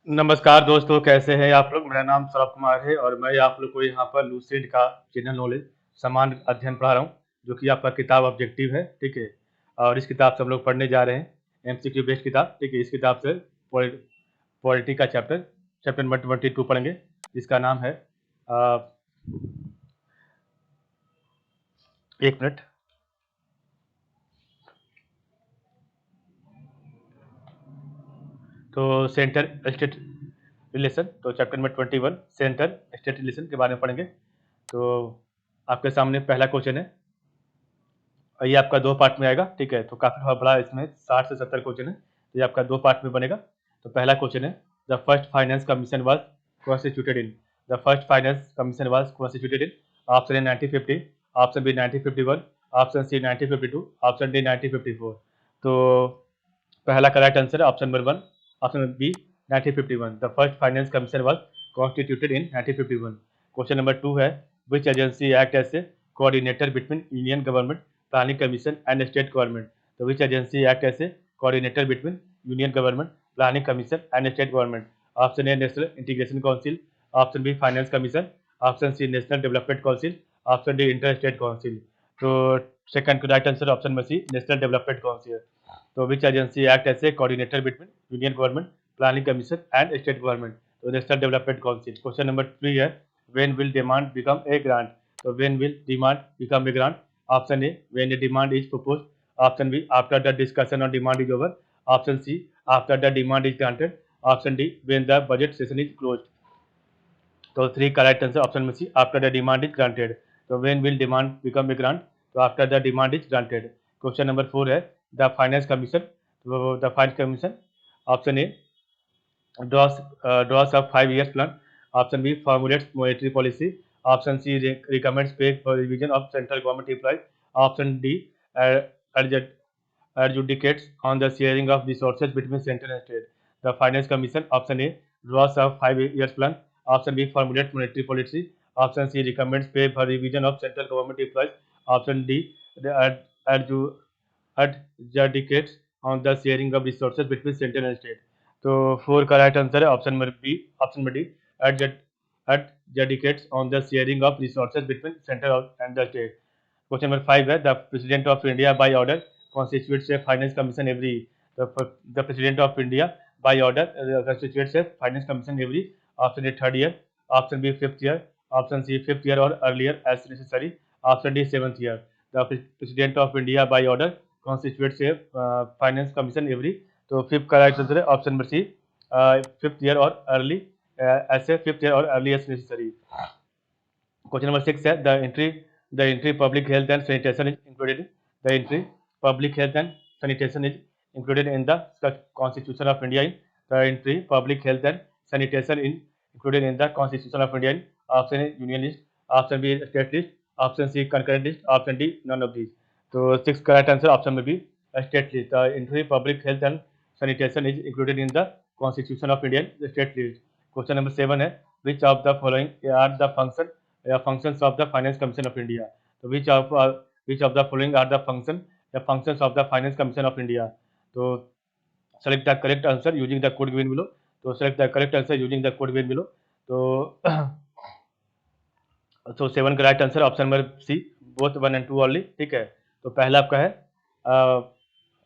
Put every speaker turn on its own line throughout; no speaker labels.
नमस्कार दोस्तों, कैसे हैं आप लोग? मेरा नाम सौरभ कुमार है और मैं आप लोग को यहाँ पर लूसेंट का जनरल नॉलेज सामान्य अध्ययन पढ़ा रहा हूँ, जो कि आपका किताब ऑब्जेक्टिव है, ठीक है? और इस किताब से हम लोग पढ़ने जा रहे हैं, एमसीक्यू बेस्ड किताब, ठीक है? इस किताब से पॉलिटी का चैप्टर नंबर 22 पढ़ेंगे, जिसका नाम है अ, 1 मिनट। तो सेंटर स्टेट रिलेशन, तो chapter number 21 centre state relation के बारे में पढ़ेंगे। तो आपके सामने पहला क्वेश्चन है, और ये आपका 2 पार्ट में आएगा, ठीक है? तो काफ़ी बड़ा इसमें 60 से 70 क्वेश्चन है, तो ये आपका 2 पार्ट में बनेगा। तो पहला क्वेश्चन है, the first finance commission was constituted in. The first finance commission was constituted in. Option A 1950, option B 1951, option C 1952, option D 1954। तो पहला करेक्ट आंसर है option number 1, option B 1951। The first finance commission was constituted in 1951। Question number 2 है, which agency act as a coordinator between union government planning commission and state government. तो which agency act as a coordinator between union government planning commission and state government. Option A national integration council, option B finance commission, option C national development council, option D inter state council. तो second correct answer option में C national development council. तो which agency act as a coordinator between union government planning commission and state government. तो national development council. Question number 3 है, when will demand become a grant. तो when will demand become a grant. Option A when a demand is proposed, option B after the discussion on demand is over, option C after the demand is granted, option D when the budget session is closed. तो 3 correct answer option में C after the demand is granted. तो when will demand become a grant, तो after the demand is granted. Question number 4 है, the finance commission. तो the finance commission, option A draws a 5 years plan, option B formulates monetary policy, option C recommends pay for revision of central government employees, option D uh, adjud- adjudicates on the sharing of resources between central and state. The Finance Commission, option A draws a 5 years plan, option B formulates monetary policy, option C recommends pay for revision of central government employees, option D the adju- adjudicates on the sharing of resources between central and state. तो 4 का right answer है option number B, option number D adjudicates on the sharing of resources between central and the state. Question number 5 है, the president of India by order constitutes a finance commission every. The president of India by order constitutes a finance commission every. Option A third year, option B fifth year, option C fifth year or earlier as necessary, option D seventh year. The president of India by order constitutes a finance commission every. तो fifth का right answer है option number C, fifth year और early, ऐसे fifth year और early as necessary. Question number 6 है, the entry public health and sanitation is included, the entry public health and sanitation is included in the Constitution of India in, the entry public health and sanitation in included in the Constitution of India in, option A union list, option B state list, option C concurrent list, option D none of these. तो 6 correct answer option में भी state list. The entry public health and sanitation is included in the Constitution of India in state list. Question number 7 है, which of the following are the functions of the Finance Commission of India. तो which of the following are the functions of the Finance Commission of India. तो select the correct answer using the code given below. तो select the correct answer using the code given below. तो 7 का right answer option number C, both 1 and 2 only, ठीक है? तो पहला आपका है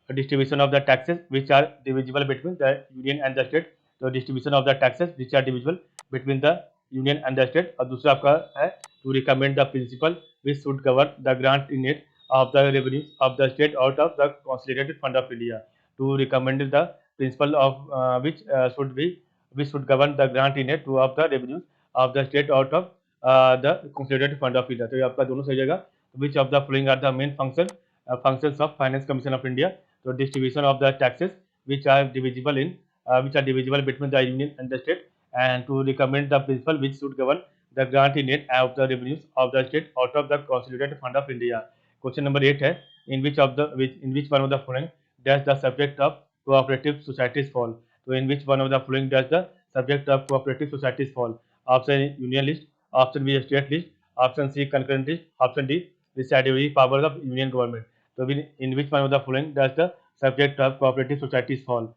distribution of the taxes which are divisible between the union and the state. तो distribution of the taxes which are divisible between the union and the state. और दूसरा आपका है to recommend the principle which should govern the grant in aid of the revenues of the state out of the consolidated fund of India. To recommend the principle of which should govern the grant in it to of the revenues of the state out of the consolidated fund of India. तो ये आपका दोनों सही जगह। Which of the following are the main functions of Finance Commission of India? तो distribution of the taxes which are divisible between the union and the state, and to recommend the principle which should govern the grant in it of the revenues of the state out of the consolidated fund of India. Question number 8 है, in which one of the following dash the subject of cooperative societies fall. तो in which one of the following dash the subject of cooperative societies fall. Option A union list, option B state list, option C concurrent list, option D residuary power of union government. तो in which one of the following dash the subject of cooperative societies fall.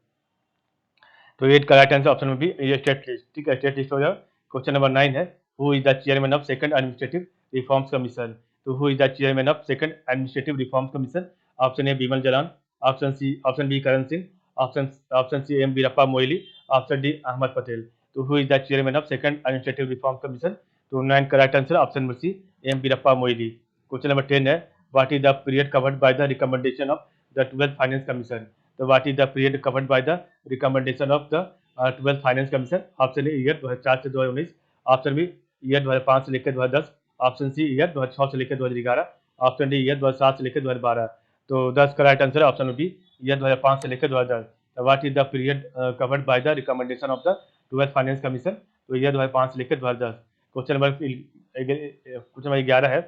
तो 8 का right answer option में भी ये state list, ठीक है, state list हो जाएगा। क्वेश्चन नंबर 9 है, who is the chairman of second administrative reforms commission. तो who is the chairman of second administrative reforms commission. Option A Bimal Jalan, option B Karan Singh, option C M Veerappa Moily, option D Ahmed Patel. तो who is the chairman of second administrative reforms commission. तो 9 का right answer option number C M Veerappa Moily. Question number 10 है, what is the period covered by the recommendation of the 12th finance commission. तो what is the period covered by the recommendation of the 12th finance commission. Option A year 2004 से 2019, option B year 2005 से लेकर 2010, option C year 2006 से लेकर 2011, option D year 2007 से लेकर 2012। तो 10 का राइट आंसर है ऑप्शन बी ईयर 2005 से लेकर 2010। What is the period covered by the recommendation of the 12th finance commission. तो ईयर 2005 से लेकर 2010। क्वेश्चन नंबर 11 है,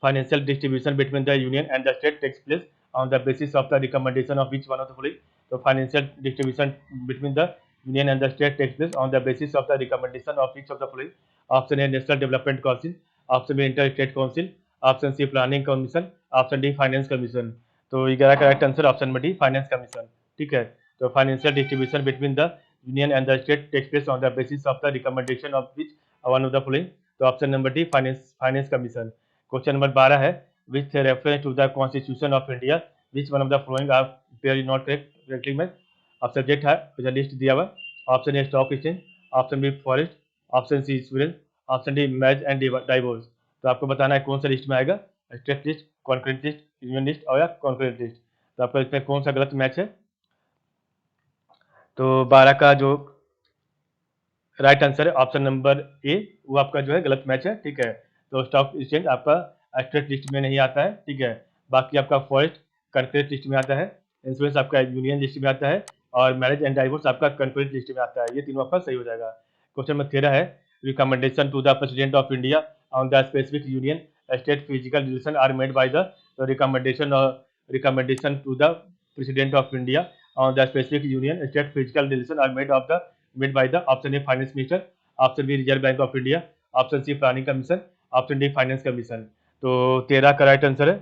financial distribution between the union and the state takes place on the basis of the recommendation of which one of the following. So financial distribution between the union and the state takes place on the basis of the recommendation of which of the following. Option A National Development Council, option B Inter-State Council, option C Planning Commission, option D Finance Commission. तो 11 का right answer option number D finance commission, ठीक है। तो financial distribution between the union and the state takes place on the basis of the recommendation of which one of the following. तो option number D finance commission. Question number 12 है, with reference to the constitution of India which one of the following are pair not correctly में। अब subject है list दिया हुआ, option A stock exchange, option B forest, option C insurance, option D match and divorce. तो आपको बताना है कौन सा लिस्ट में आएगा, state list, concurrent list, union list और या कॉन्करेंट लिस्ट। तो आपका इसमें कौन सा गलत मैच है। तो 12 का जो राइट आंसर है ऑप्शन नंबर ए, वो आपका जो है गलत मैच है, ठीक है। तो स्टॉक एक्सचेंज आपका स्टेट लिस्ट में नहीं आता है, ठीक है। बाकी आपका फॉरेस्ट कॉन्करेंट लिस्ट में आता है, इंश्योरेंस आपका यूनियन लिस्ट में आता है और मैरिज एंड डाइवोर्स आपका कॉन्करेंट लिस्ट में आता है। ये तीनों आपका सही हो जाएगा। क्वेश्चन नंबर 13 है, recommendation to the president of India on the specific union state physical relation are made by the recommendation to the president of India on the specific union state physical relation are made by the option A finance minister, option B reserve bank of India, option C planning commission, option D finance commission। तो 13 का right answer है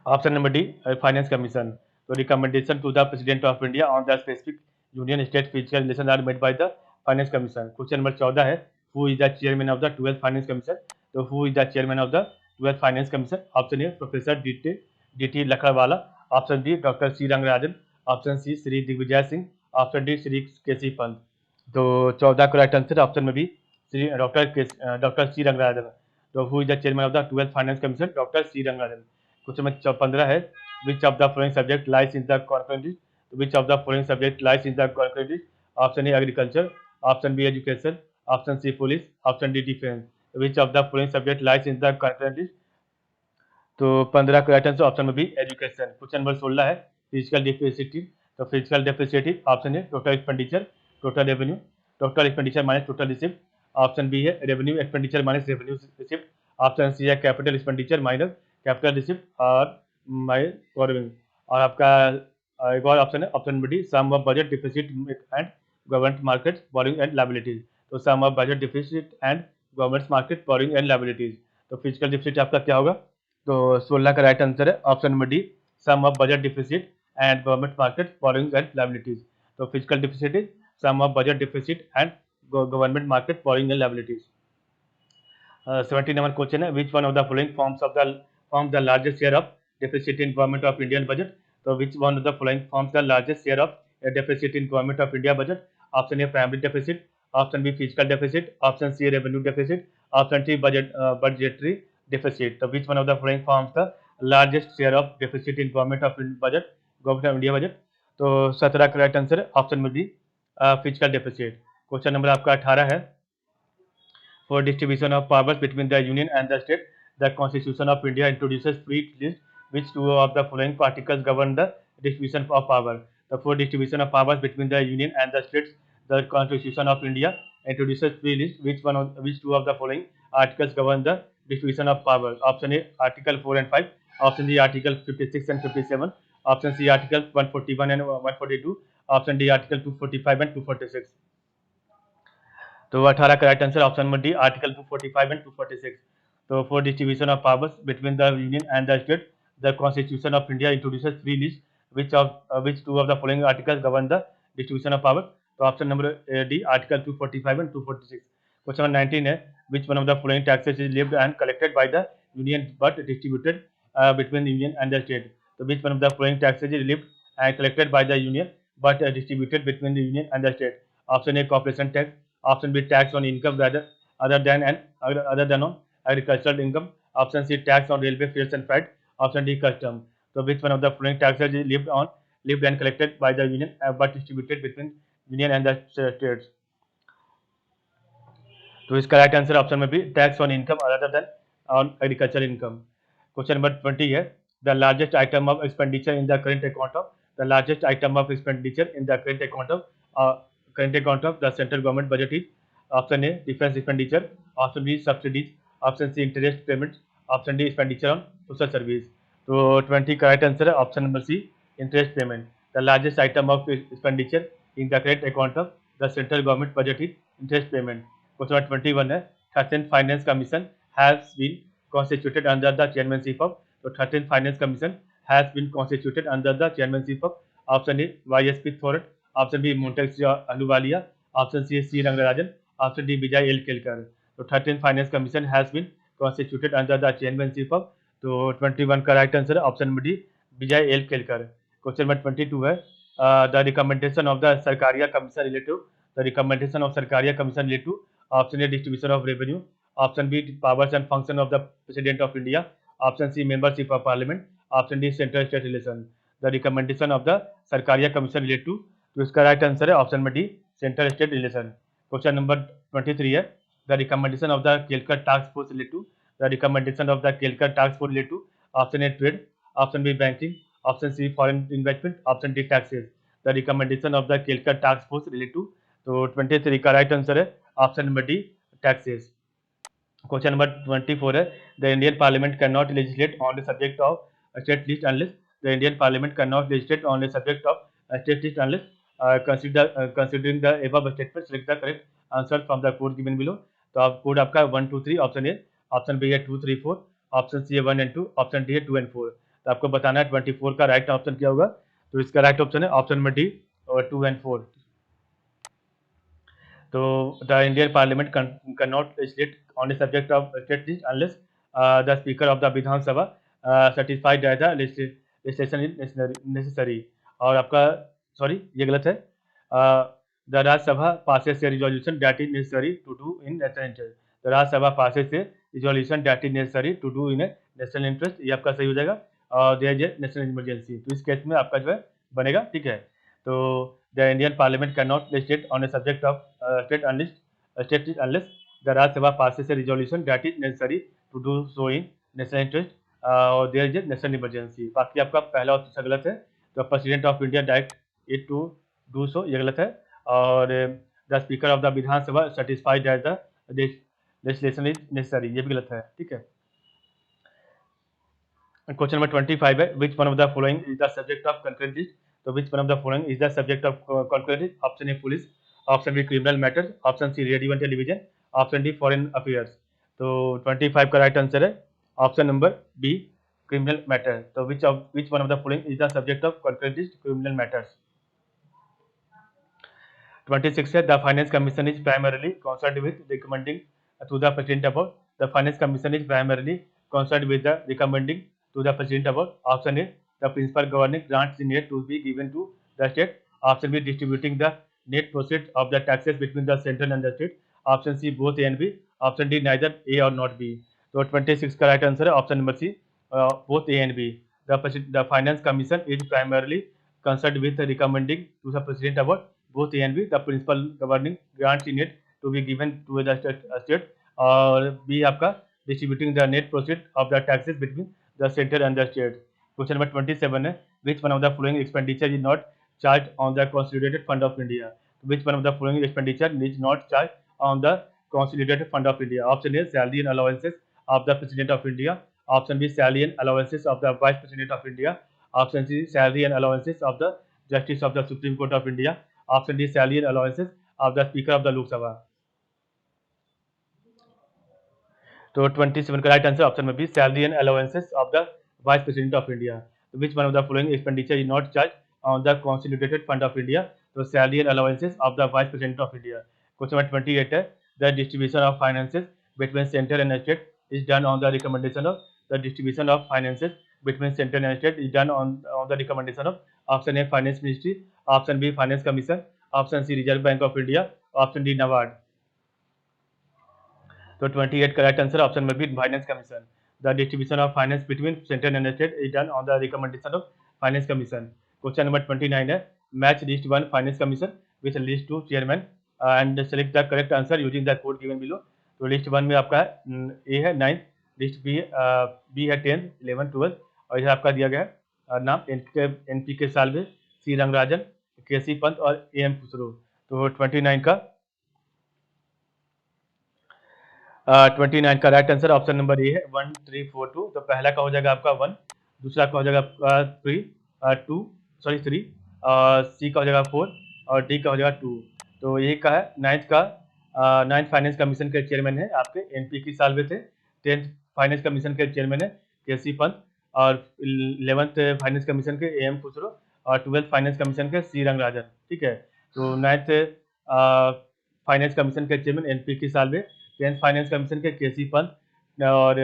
option number D finance commission. तो recommendation to the president of India on the specific union state physical relation are made by the finance commission. Question number 14 है, who is the chairman of the 12th finance commission. तो who is the chairman of the 12th finance commission. Option A professor D T Lakdawala, option B doctor C Rangarajan, option C Shri Digvijay Singh, option D Shri केसी पंत। तो 14 का right answer option में भी Shri doctor C Rangarajan. तो who is the chairman of the 12th finance commission, doctor C Rangarajan. Question number 15 है, which of the following subject lies in the concurrent list. Which of the following subject lies in the concurrent list. Option A agriculture, option B education, option C police, option D defence. Which of the following subject lies in the concurrent list. तो 15 का right answer option में भी education. Question number 16 है, physical deficit. तो physical deficit option है total expenditure, total revenue, total expenditure minus total receipt. Option B है revenue expenditure minus revenue receipt. Option C है capital expenditure minus capital receipt और minus borrowing. और आपका एक और ऑप्शन है option B sum of budget deficit and government market borrowing and liabilities. तो sum of budget deficit and government market borrowing and liabilities. तो physical deficit आपका क्या होगा। तो 16 का राइट आंसर है option number D sum of budget deficit and government market borrowing and liabilities. तो physical deficit is sum of budget deficit and government market borrowing and liabilities. 17 number question है, which one of the following form the largest share of deficit in government of Indian budget. तो which one of the following forms the largest share of deficit in government of India budget. Option A primary deficit, option B physical deficit, option C revenue deficit, option D budgetary deficit. So which one of the following forms the largest share of deficit in government of India budget? तो 17 का right answer है option में B physical deficit. Question number आपका 18 है, for distribution of powers between the union and the state the constitution of India introduces free list which two of the following particles govern the distribution of power. The for distribution of powers between the union and the states the constitution of India introduces free list which two of the following articles govern the distribution of power. Option A article 4 and 5, option D article 56 and 57, option C article 141 and 142, option D article 245 and 246। तो 18 का right answer option number D article 245 and 246। तो for distribution of powers between the union and the state the constitution of India introduces free list which two of the following articles govern the distribution of power? तो option number D article 245 and 246. Question number 19 है which one of the following taxes is levied and collected by the union but distributed between the union and the state? So which one of the following taxes is levied and collected by the union but distributed between the union and the state? Option A corporation tax, option B tax on income other than on agricultural income, option C tax on railway fares and freight, option D custom. So which one of the following taxes is levied and collected by the union but distributed between union and the states? तो इसका right answer option में भी tax on income other than on agriculture income. Question number 20 है the largest item of expenditure in the current account of the central government budget is option A defence expenditure, option B subsidies, option C interest payment, option D expenditure on social service. तो 20 का right answer है option number C interest payment. The largest item of expenditure in the current account of the central government budget is interest payment. Question number 21 है 13th Finance Commission has been constituted under the chairmanship of. So 13th Finance Commission has been constituted under the chairmanship of option A YSP Thorat, option B Montex Ahluwalia, option C C Rangarajan, option D Vijay L Kelkar. So 13th Finance Commission has been constituted under the chairmanship of. तो 21 का right answer है option number D विजय L Kelkar. Question number 22 है the recommendation of the Sarkaria commission relative option A distribution of revenue, option B powers and function of the president of India, option C membership of parliament, option D central state relation. The recommendation of the Sarkaria commission relate to. तो इसका right answer है option number D central state relation. Question number 23 है the recommendation of the Kelkar task force relate to. The recommendation of the Kelkar task force relate to option A trade, option B banking, option C foreign investment, option D taxes. The recommendation of the Kelkar task force relate to. तो 23 का right answer है option number D taxes. Question number 24 है the Indian parliament can not legislate on the subject of state list unless. The Indian parliament can not legislate on the subject of state list unless considering the above statement select the correct answer from the code given below. तो आप code आपका 1 2 3 option A, option B है 2 3 4, option C है 1 and 2, option D है 2 and 4. तो आपको बताना है 24 का राइट ऑप्शन क्या होगा. तो इसका राइट ऑप्शन है ऑप्शन नंबर डी और 2 एंड 4. तो the Indian parliament can not legislate on the subject of state list unless the speaker of the Vidhan Sabha certified that the legislation is necessary. और आपका sorry ये गलत है. The Rajya Sabha passes a resolution that is necessary to do in national interest. The Rajya Sabha passes a resolution that is necessary to do in national interest. ये आपका सही हो जाएगा. और there is a national emergency. तो इस केस में आपका जो है बनेगा. ठीक है. तो the Indian Parliament cannot legislate on a subject of state unless the Rajya Sabha passes a resolution that is necessary to do so in national interest or there is a national emergency. बाकी आपका पहला option गलत है. तो president of India direct it to do so ये गलत है. और the speaker of the Vidhan Sabha certified that the legislation is necessary ये भी गलत है. ठीक है. क्वेश्चन नंबर 25 है which one of the following is the subject of concurrent list. So which one of the following is the subject of concurrent list? Option A police, option B criminal matters, option C radio and television, option D foreign affairs. तो 25 का right answer है option number B criminal matter. तो which one of the following is the subject of concurrent list? Criminal matters. 26 है the finance commission is primarily concerned with recommending to the president about. The finance commission is primarily concerned with the recommending to the president about. Option A the principal governing grants the net to be given to the state. Option B distributing the net proceeds of the taxes between the central and the state. Option C both A and B. Option D neither A or not B. So 26 का right answer है option number C both A and B. The finance commission is primarily concerned with recommending to the president about both A and B. The principal governing grants the net to be given to the state. और B आपका distributing the net proceeds of the taxes between the central and the state. Question number 27 है which one of the following expenditure is not charged on the consolidated fund of India. Which one of the following expenditure is not charged on the consolidated fund of India. Option A salary and allowances of the president of India. Option B salary and allowances of the vice president of India. Option C salary and allowances of the justice of the Supreme Court of India. Option D salary and allowances of the speaker of the Lok Sabha. तो 27 का right answer option में भी salary and allowances of the vice president of India. Which one of the following expenditure is not charge on the consolidated fund of India, तो salary and allowances of the vice president of India. Question number 28 है the distribution of finances between centre and state is done on the recommendation of the distribution of finances between central and state is done on the recommendation of option A finance ministry, option B finance commission, option C reserve bank of India, option D NABARD। तो 28 का right answer option number B finance commission. The distribution of finance between central and state is done on the recommendation of finance commission. Question number 29 है match list one finance commission which list two chairman and select the correct answer using the code given below. तो list one में आपका ए है 9, list B है 10, 11, 12 और यह आपका दिया गया है नाम NPK साल्वे, सी रंगराजन, KC पंत और AM खुसरो। तो 29 का right answer option number A है 1, 3, 4, 2। तो पहला का हो जाएगा आपका 1, दूसरा का हो जाएगा आपका 3, सी का हो जाएगा 4 और डी का हो जाएगा 2। तो ये का है नाइन्थ फाइनेंस कमीशन के चेयरमैन है आपके NPK साल्वे थे, 10th फाइनेंस कमीशन के चेयरमैन है KC पंत और 11th फाइनेंस कमीशन के AM खुसरो और 12th फाइनेंस कमीशन के सी रंगराजन। ठीक है, तो 9th फाइनेंस कमीशन के chairman NPK Salve, 10th finance commission के KC पंत और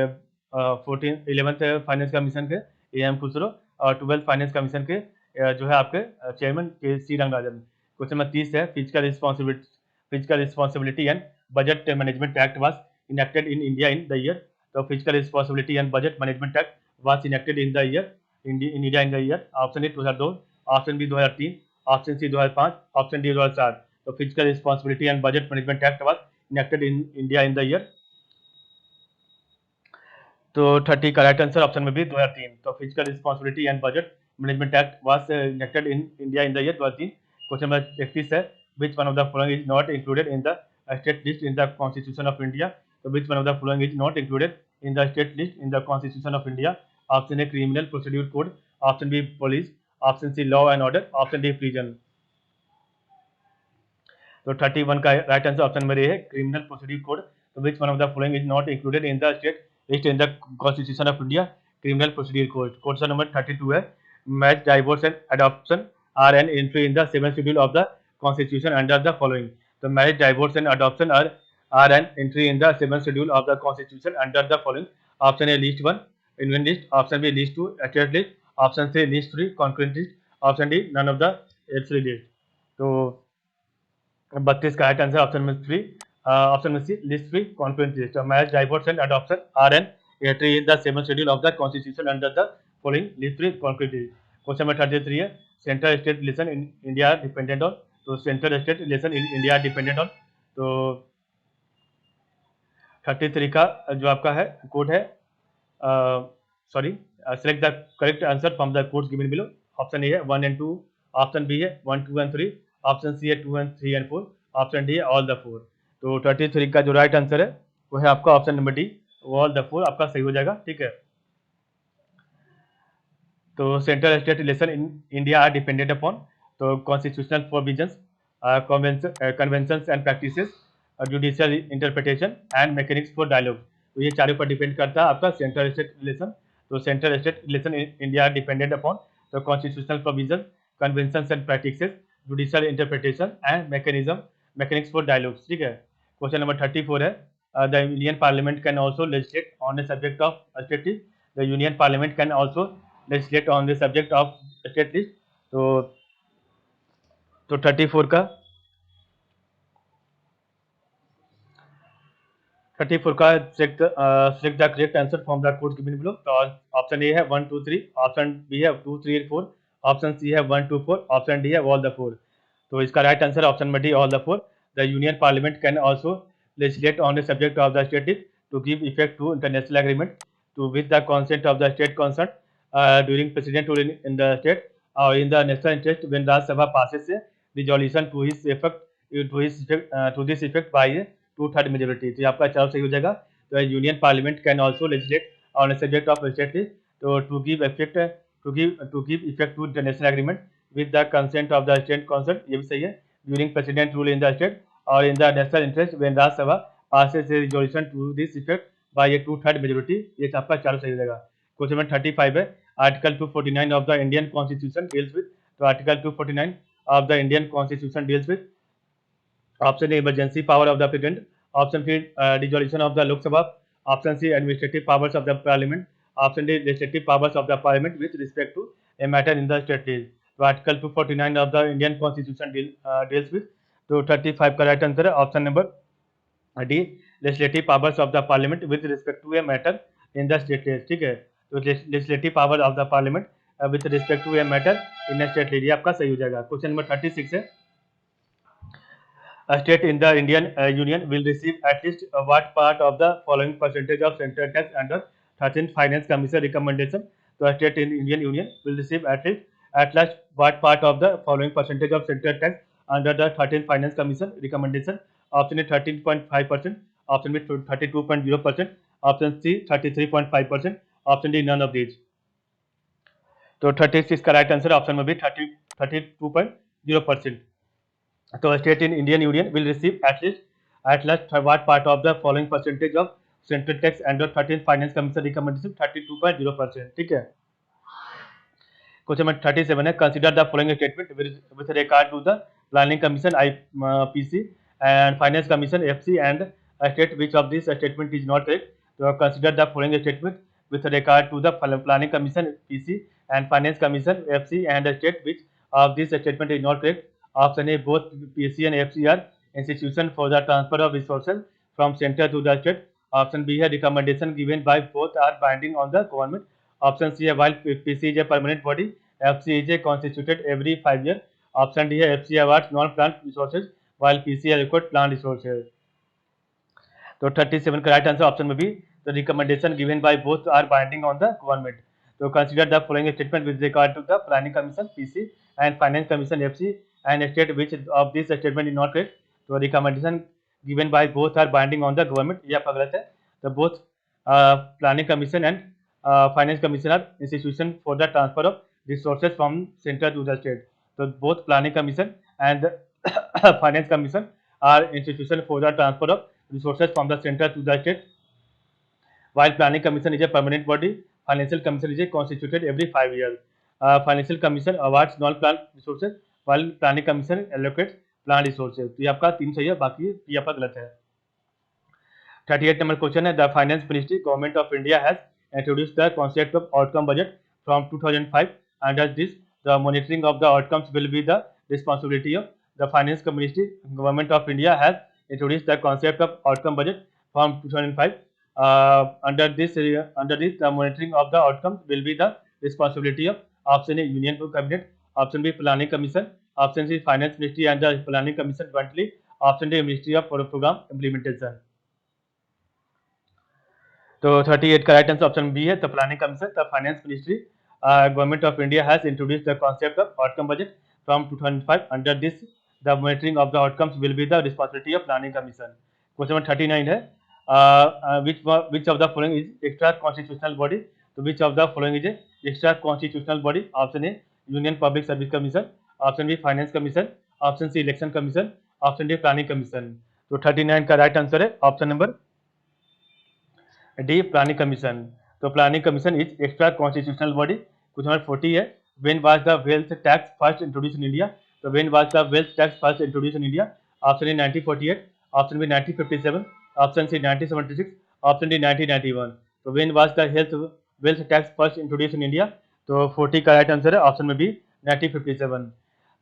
11th फाइनेंस कमीशन के AM खुसरो और 12th फाइनेंस कमीशन के जो है आपके चेयरमैन के सी रंगराजन। क्वेश्चन नंबर 30 है physical responsibility and budget management act was enacted in India in the year. तो physical responsibility and budget management act was enacted in the year in India in the year. Option A 2002, option B 2003, option C 2005, option D 2004। तो physical responsibility and budget management act was enacted in India in the year. तो 30 का right answer option में भी 2003। तो physical responsibility and budget management act was enacted in India in the year 2003। Question number 31 है which one of the following is not included in the state list in the constitution of India। तो which one of the following is not included in the state list in the constitution of India। Option A criminal procedure code, option B police, option C law and order, option D prison. तो 31 का right answer option number A है criminal procedure code. तो which one of the following is not included in the state list in the constitution of India, criminal procedure code. Question number 32 है match divorce and adoption are an entry in the 7th schedule of the Constitution under the following। तो marriage, divorce and adoption are an entry in the 7th schedule of the Constitution under the following। option A list 1 union list, option B list 2 state list, option C list 3 concurrent list, option D none of the 3 list। तो 32 का right answer option में 3, option में सी list 3 concurrent list। marriage, divorce and adoption are an entry in the 7th schedule of the Constitution under the following list 3 concurrent list। Question number 33 है central state relation in India dependent on. तो central state relation in India dependent on. तो 33 का जो आपका है code है select the correct answer from the codes given below. Option A है 1 and 2, option B है 1, 2 and 3, ऑप्शन सी है 2 and 3 and 4, ऑप्शन डी है ऑल द 4। तो 33 का जो राइट आंसर है वो है आपका option number D, all the 4 आपका सही हो जाएगा। ठीक है, तो central state relation in India are dependent upon तो constitutional provisions, conventions and practices, judicial interpretation and mechanics for dialogue. तो ये चारों पर डिपेंड करता है आपका सेंट्रल स्टेट रिलेशन। तो central state relation in India are dependent upon तो constitutional provision, conventions and practices, judicial interpretation and mechanics for dialogue. ठीक है, क्वेश्चन नंबर 34 है the union parliament can also legislate on the subject of state list. The union parliament can also legislate on the subject of state list. तो 34 का 34 का select the correct answer from the codes given below। तो option A है 1, 2, 3, option B है 2, 3 and 4, option C है 1, 2, 4, option D है all the 4। तो इसका राइट आंसर ऑप्शन में D all the 4। The union parliament can also legislate on the subject of the state list to give effect to international agreement to with the consent of the state concerned during president rule in the state or in the national interest when Rajya Sabha passes a resolution to this effect by a 2/3 majority. तो आपका जवाब सही हो जाएगा। तो union parliament can also legislate on the subject of state list तो to give effect to international agreement with the consent of the state concern. ये भी सही है। During president rule in the state और in the national interest when Rajya Sabha passes a resolution to this effect by a 2/3 majority. ये आपका चारों सही हो जाएगा। क्वेश्चन नंबर 35 है article 249 of the Indian constitution deals with, तो article 249 of the Indian constitution deals with option A emergency power of the president, option B dissolution of the Lok Sabha, option C administrative powers of the parliament, option D legislative powers of the parliament with respect to a matter in the state deal. तो article 249 of the Indian constitution deals with, तो 35 का right answer है option number D legislative powers of the parliament with respect to a matter in the state deal. ठीक है, तो legislative power of the parliament with respect to a matter in the state deal, ये आपका सही हो जाएगा। Question number 36 है, a state in the Indian Union will receive at least what part of the following percentage of central tax under 13th Finance Commission recommendation? So a state in Indian Union will receive at last what part of the following percentage of central tax under the 13th Finance Commission recommendation? Option A 13.5%, option B 32.0%, option C 33.5%, option D none of these। तो 36 का right answer option में भी 32.0%। तो state in Indian union will receive at last what part of the following percentage of central tax under 13th finance commission recommendation 32.0%। ठीक है, question number 37 है, consider the following statement with regard to the planning commission IPC and finance commission FC and state which of this statement is not correct. तो consider the following statement with regard to the planning commission PC and finance commission FC and state which of this statement is not correct. Option A, both PC and FC are institution for the transfer of resources from center to the state. Option B है, recommendation given by both are binding on the government. Option C है, while PC is a permanent body, FC is a constituted every 5 years. Option D है, FC awards non-plant resources while PC record plant resources। तो 37 का right answer option में भी, the recommendation given by both are binding on the government। तो consider the following statement with regard to the planning commission PC and finance commission FC and state which of this statement is not correct। तो recommendation given by both are binding on the government, ये आपका गलत है। तो both planning commission and finance commission are institution for the transfer of resources from center to the state। तो both planning commission and finance commission are institution for the transfer of resources from the center to the state, while planning commission is a permanent body, financial commission is a constituted every 5 years। financial commission awards non-plant resources while planning commission allocates plant resources। तो ये आपका 3 सही है, बाकी ये आपका गलत है। 38 नंबर क्वेश्चन है, the finance ministry government of India has introduced the concept of outcome budget from 2005 under this the monitoring of the outcomes will be the responsibility of the finance ministry government of India has introduced the concept of outcome budget from 2005 under this the monitoring of the outcomes will be the responsibility of option A union cabinet, option B planning commission, option C finance ministry and the planning commission jointly, option D ministry of program implementation। तो 38 का right answer option B है, the planning commission. The finance ministry government of India has introduced the concept of outcome budget from 2005 under this the monitoring of the outcomes will be the responsibility of planning commission. Question number 39 है, which of the following is extra constitutional body? तो which of the following is a extra constitutional body? Option A Union Public Service Commission, option B Finance Commission, option C Election Commission, option D Planning Commission। तो 39 का right answer है option number D planning commission. तो planning commission is extra constitutional body. Question number 40 है, when was the wealth tax first introduce in India? तो when was the wealth tax first introduce in India? Option A 1948, option B 1957, option C 1976, option D 1991। तो when was the wealth tax first introduce in India? तो 40 का right answer है option में B 1957।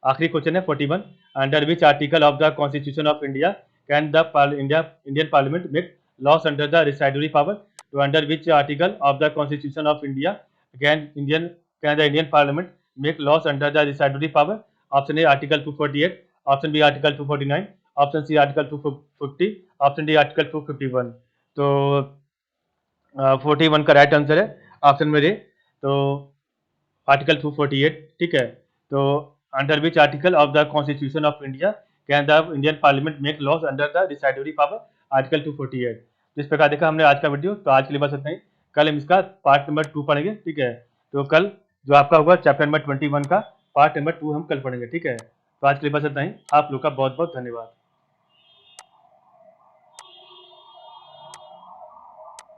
आखिरी question है 41, under which article of the constitution of India can the Indian parliament make laws under the residuary power? तो under which article of the constitution of India can the Indian parliament make laws under the residuary power? Option A article 248, option B article 249, option C article 250, option D article 251। तो 41 का right answer है option में D, तो article 248। ठीक है, तो under which article of the constitution of India can the Indian parliament make laws under the residuary power? Article 248। जिस प्रकार देखा हमने आज का वीडियो, तो आज के लिए बस इतना ही। कल हम इसका पार्ट नंबर 2 पढ़ेंगे। ठीक है, तो कल जो आपका होगा चैप्टर नंबर 21 का पार्ट नंबर 2 हम कल पढ़ेंगे। ठीक है, तो आज के लिए बस इतना ही। आप लोग का बहुत बहुत धन्यवाद।